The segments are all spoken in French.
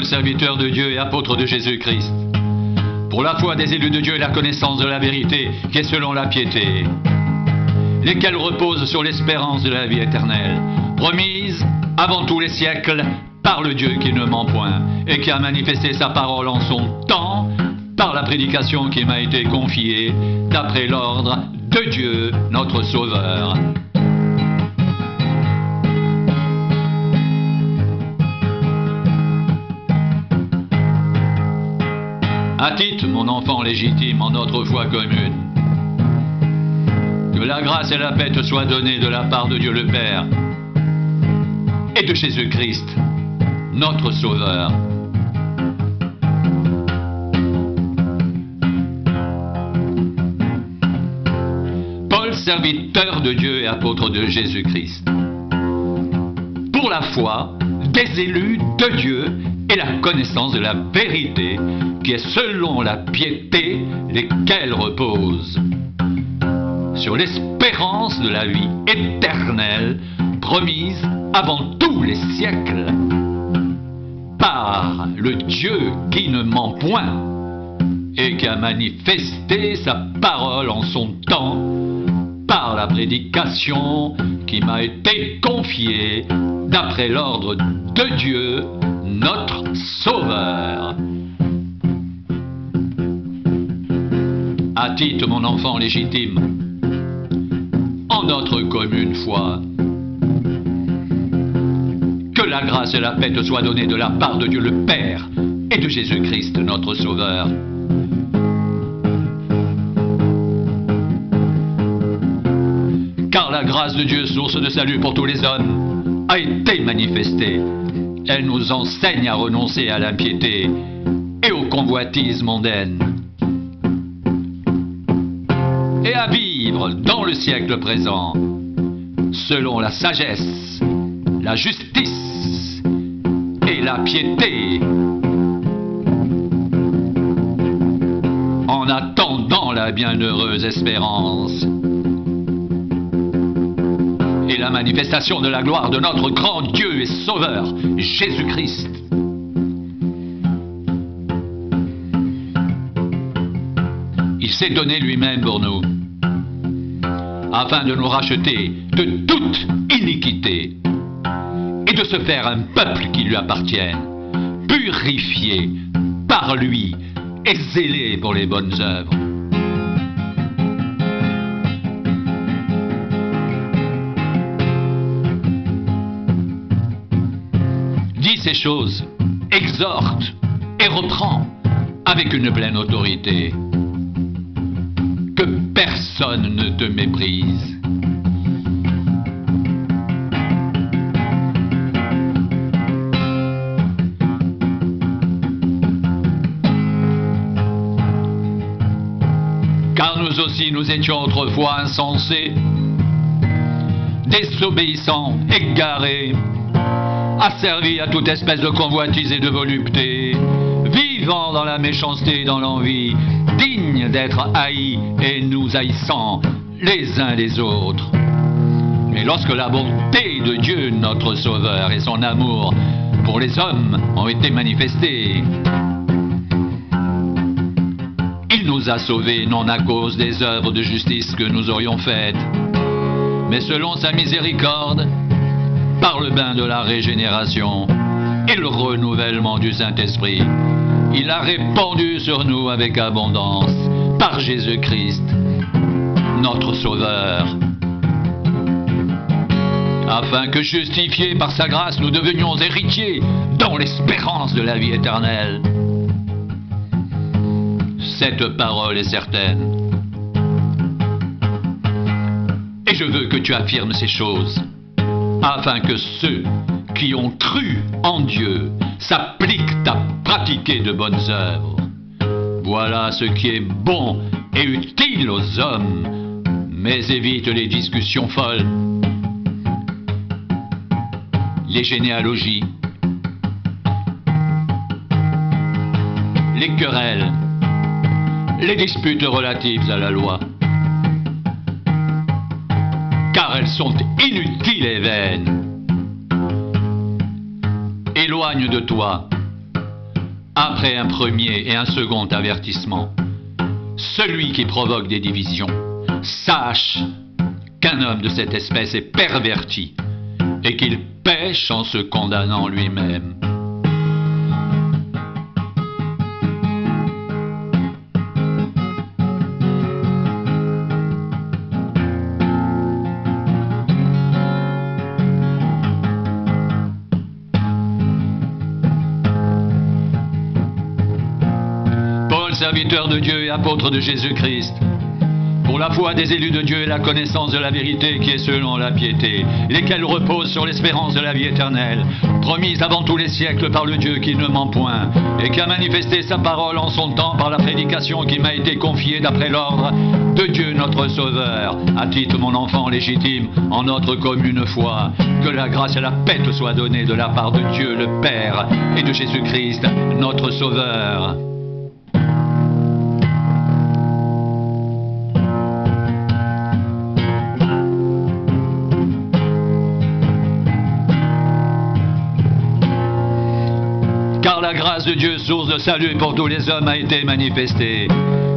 Paul, serviteur de Dieu et apôtre de Jésus-Christ, pour la foi des élus de Dieu et la connaissance de la vérité qui est selon la piété, lesquels reposent sur l'espérance de la vie éternelle, promise avant tous les siècles par le Dieu qui ne ment point et qui a manifesté sa parole en son temps par la prédication qui m'a été confiée d'après l'ordre de Dieu notre Sauveur. À Tite, mon enfant légitime en notre foi commune, que la grâce et la paix te soient données de la part de Dieu le Père et de Jésus-Christ, notre Sauveur. Paul, serviteur de Dieu et apôtre de Jésus-Christ, pour la foi des élus de Dieu et la connaissance de la vérité qui est selon la piété, lesquels reposent sur l'espérance de la vie éternelle promise avant tous les siècles par le Dieu qui ne ment point et qui a manifesté sa parole en son temps par la prédication qui m'a été confiée d'après l'ordre de Dieu, notre Sauveur. À Tite, mon enfant légitime, en notre commune foi, que la grâce et la paix te soient données de la part de Dieu le Père et de Jésus-Christ, notre Sauveur. Car la grâce de Dieu, source de salut pour tous les hommes, a été manifestée. Elle nous enseigne à renoncer à l'impiété et aux convoitises mondaines, et à vivre dans le siècle présent, selon la sagesse, la justice et la piété, en attendant la bienheureuse espérance et la manifestation de la gloire de notre grand Dieu et Sauveur, Jésus-Christ. Il s'est donné lui-même pour nous, afin de nous racheter de toute iniquité et de se faire un peuple qui lui appartienne, purifié par lui et zélé pour les bonnes œuvres. Dis ces choses, exhorte et reprend avec une pleine autorité. Que personne ne te méprise. Car nous aussi nous étions autrefois insensés, désobéissants, égarés, asservis à toute espèce de convoitise et de volupté, vivant dans la méchanceté et dans l'envie, dignes d'être haïs et nous haïssant les uns les autres. Mais lorsque la bonté de Dieu, notre Sauveur, et son amour pour les hommes ont été manifestés, il nous a sauvés non à cause des œuvres de justice que nous aurions faites, mais selon sa miséricorde, par le bain de la régénération et le renouvellement du Saint-Esprit. Il a répandu sur nous avec abondance par Jésus-Christ, notre Sauveur, afin que, justifiés par sa grâce, nous devenions héritiers dans l'espérance de la vie éternelle. Cette parole est certaine. Et je veux que tu affirmes ces choses, afin que ceux qui ont cru en Dieu s'appliquent à pratiquer de bonnes œuvres. Voilà ce qui est bon et utile aux hommes, mais évite les discussions folles, les généalogies, les querelles, les disputes relatives à la loi, car elles sont inutiles et vaines. Éloigne de toi après un premier et un second avertissement. Celui qui provoque des divisions, sache qu'un homme de cette espèce est perverti et qu'il pêche en se condamnant lui-même. Serviteur de Dieu et apôtre de Jésus-Christ, pour la foi des élus de Dieu et la connaissance de la vérité qui est selon la piété, lesquels reposent sur l'espérance de la vie éternelle, promise avant tous les siècles par le Dieu qui ne ment point, et qui a manifesté sa parole en son temps par la prédication qui m'a été confiée d'après l'ordre de Dieu notre Sauveur. À titre mon enfant légitime, en notre commune foi, que la grâce et la paix te soient données de la part de Dieu le Père et de Jésus-Christ notre Sauveur. Car la grâce de Dieu, source de salut pour tous les hommes, a été manifestée.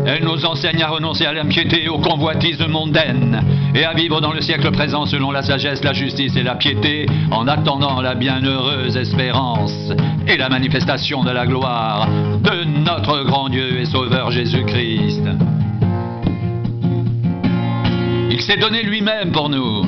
Elle nous enseigne à renoncer à l'impiété et aux convoitises mondaines, et à vivre dans le siècle présent selon la sagesse, la justice et la piété, en attendant la bienheureuse espérance et la manifestation de la gloire de notre grand Dieu et Sauveur Jésus-Christ. Il s'est donné lui-même pour nous,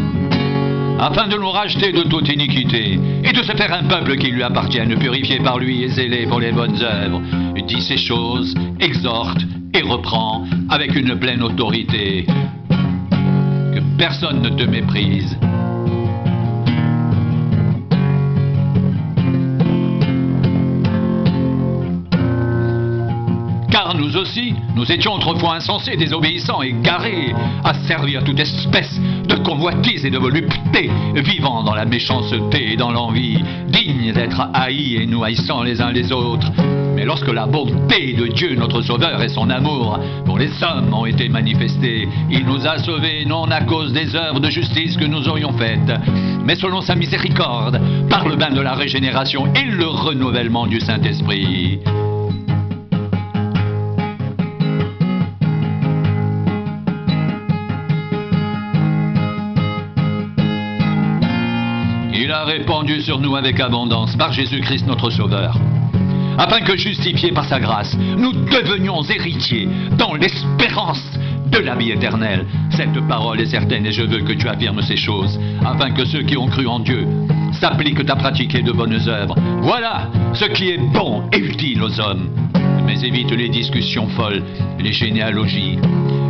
afin de nous racheter de toute iniquité, et de se faire un peuple qui lui appartienne, purifié par lui et zélé pour les bonnes œuvres. Dit ces choses, exhorte et reprend avec une pleine autorité. Que personne ne te méprise. Car nous aussi, nous étions autrefois insensés, désobéissants, égarés, à servir toute espèce de convoitise et de volupté, vivant dans la méchanceté et dans l'envie, dignes d'être haïs et nous haïssant les uns les autres. Mais lorsque la bonté de Dieu, notre Sauveur, et son amour pour les hommes ont été manifestés, il nous a sauvés non à cause des œuvres de justice que nous aurions faites, mais selon sa miséricorde, par le bain de la régénération et le renouvellement du Saint-Esprit. Il a répandu sur nous avec abondance par Jésus-Christ notre Sauveur, afin que, justifiés par sa grâce, nous devenions héritiers dans l'espérance de la vie éternelle. Cette parole est certaine et je veux que tu affirmes ces choses, afin que ceux qui ont cru en Dieu s'appliquent à pratiquer de bonnes œuvres. Voilà ce qui est bon et utile aux hommes. Mais évite les discussions folles, les généalogies,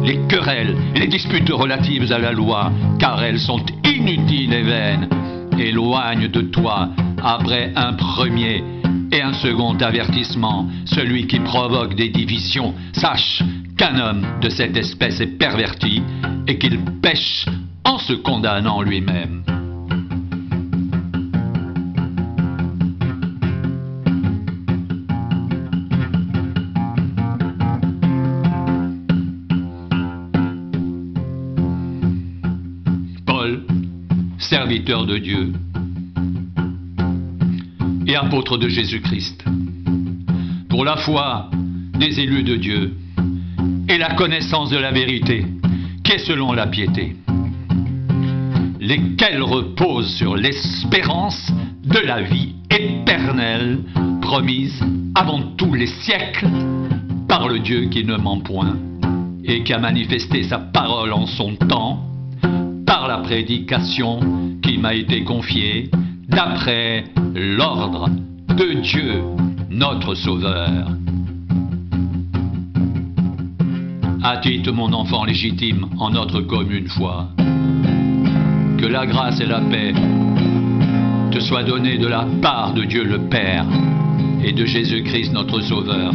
les querelles et les disputes relatives à la loi, car elles sont inutiles et vaines. Éloigne de toi, après un premier et un second avertissement, celui qui provoque des divisions. Sache qu'un homme de cette espèce est perverti et qu'il pêche en se condamnant lui-même. Paul, serviteur de Dieu et apôtre de Jésus-Christ, pour la foi des élus de Dieu et la connaissance de la vérité qui est selon la piété, lesquels reposent sur l'espérance de la vie éternelle promise avant tous les siècles par le Dieu qui ne ment point et qui a manifesté sa parole en son temps par la prédication qui m'a été confiée d'après l'ordre de Dieu, notre Sauveur. Attite mon enfant légitime en notre commune foi. Que la grâce et la paix te soient données de la part de Dieu le Père et de Jésus-Christ notre Sauveur.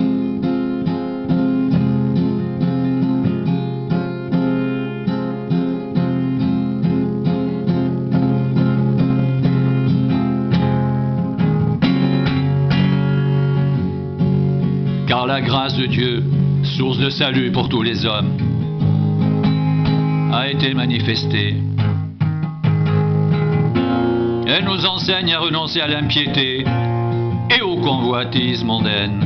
Car la grâce de Dieu, source de salut pour tous les hommes, a été manifestée. Elle nous enseigne à renoncer à l'impiété et aux convoitises mondaines,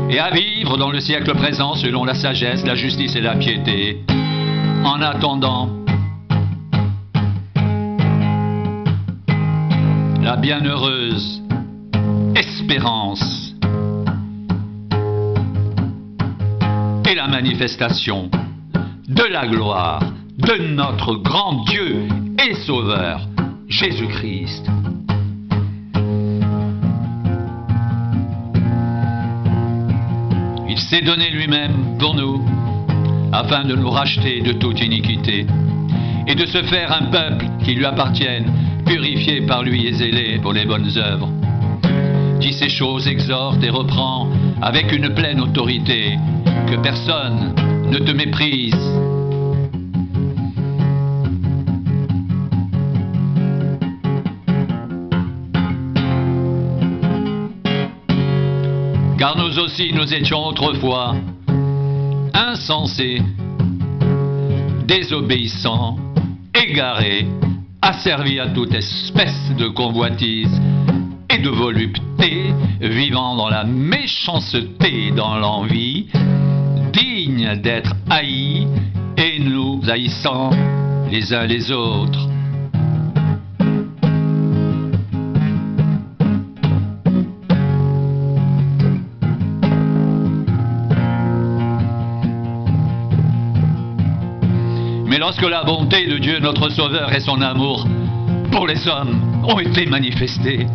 et à vivre dans le siècle présent selon la sagesse, la justice et la piété. En attendant la bienheureuse espérance et la manifestation de la gloire de notre grand Dieu et Sauveur, Jésus-Christ. Il s'est donné lui-même pour nous, afin de nous racheter de toute iniquité, et de se faire un peuple qui lui appartienne, purifié par lui et zélé pour les bonnes œuvres. Dis ces choses, exhorte et reprend avec une pleine autorité, que personne ne te méprise. Car nous aussi nous étions autrefois insensés, désobéissants, égarés, asservis à toute espèce de convoitise et de volupté, vivant dans la méchanceté et dans l'envie, dignes d'être haïs et nous haïssant les uns les autres. Mais lorsque la bonté de Dieu, notre Sauveur, et son amour pour les hommes ont été manifestés,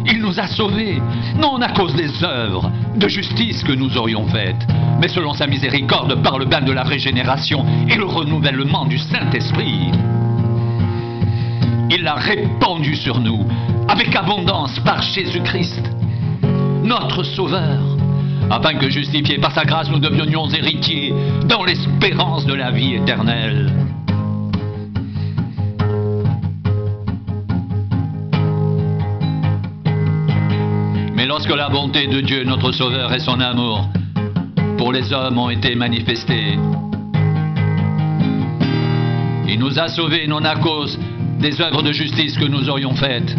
il nous a sauvés, non à cause des œuvres de justice que nous aurions faites, mais selon sa miséricorde par le bain de la régénération et le renouvellement du Saint-Esprit. Il l'a répandu sur nous avec abondance par Jésus-Christ, notre Sauveur, afin que, justifiés par sa grâce, nous devenions héritiers dans l'espérance de la vie éternelle. Mais lorsque la bonté de Dieu, notre Sauveur, et son amour pour les hommes ont été manifestés, il nous a sauvés non à cause des œuvres de justice que nous aurions faites,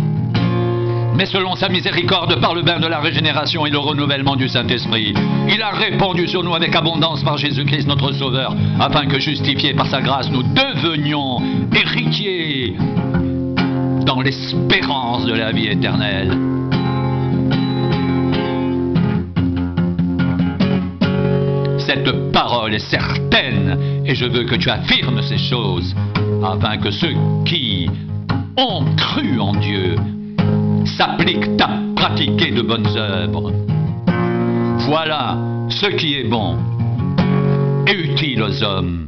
mais selon sa miséricorde par le bain de la régénération et le renouvellement du Saint-Esprit. Il a répandu sur nous avec abondance par Jésus-Christ notre Sauveur, afin que, justifiés par sa grâce, nous devenions héritiers dans l'espérance de la vie éternelle. Cette parole est certaine, et je veux que tu affirmes ces choses, afin que ceux qui ont cru en Dieu s'appliquent à pratiquer de bonnes œuvres. Voilà ce qui est bon et utile aux hommes.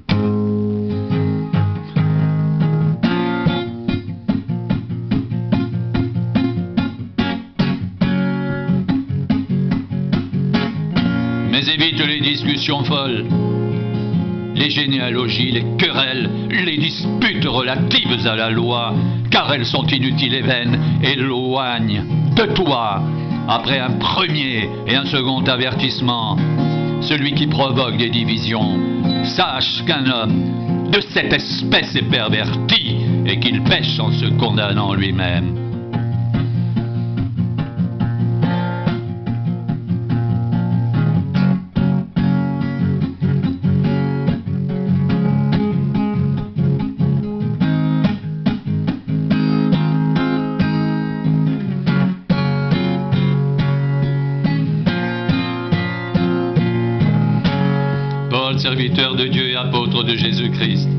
Mais évite les discussions folles, les généalogies, les querelles, les disputes relatives à la loi, car elles sont inutiles et vaines, éloignent de toi, après un premier et un second avertissement, celui qui provoque des divisions. Sache qu'un homme de cette espèce est perverti et qu'il pêche en se condamnant lui-même. Serviteur de Dieu et apôtre de Jésus-Christ,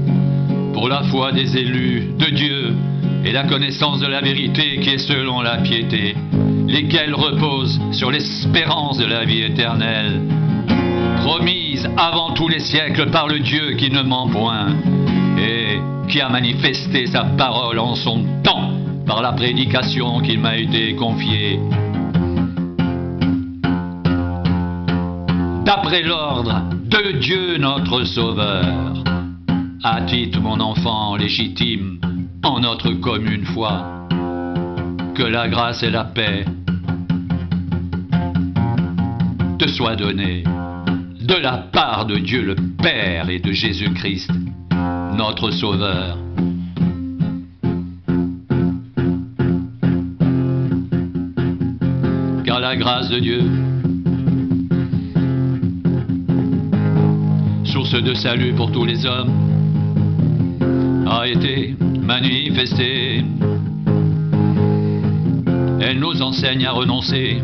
pour la foi des élus de Dieu et la connaissance de la vérité qui est selon la piété, lesquels reposent sur l'espérance de la vie éternelle, promise avant tous les siècles par le Dieu qui ne ment point et qui a manifesté sa parole en son temps par la prédication qu'il m'a été confiée. D'après l'ordre de Dieu notre Sauveur, à titre mon enfant légitime en notre commune foi, que la grâce et la paix te soient données de la part de Dieu le Père et de Jésus-Christ notre Sauveur. Car la grâce de Dieu source de salut pour tous les hommes, a été manifestée. Elle nous enseigne à renoncer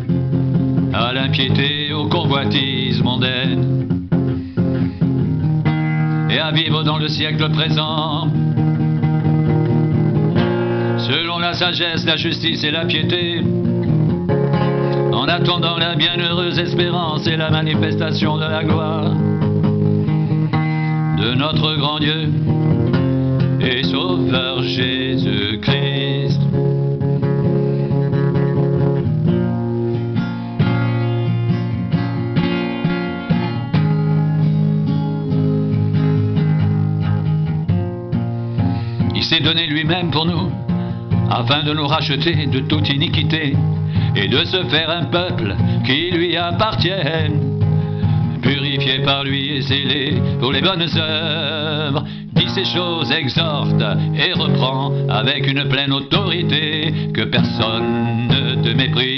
à l'impiété, aux convoitises mondaines, et à vivre dans le siècle présent selon la sagesse, la justice et la piété, en attendant la bienheureuse espérance et la manifestation de la gloire de notre grand Dieu et Sauveur Jésus-Christ. Il s'est donné lui-même pour nous, afin de nous racheter de toute iniquité et de se faire un peuple qui lui appartienne, purifié par lui et scellé pour les bonnes œuvres. Dit ces choses, exhorte et reprend avec une pleine autorité, que personne ne te méprise.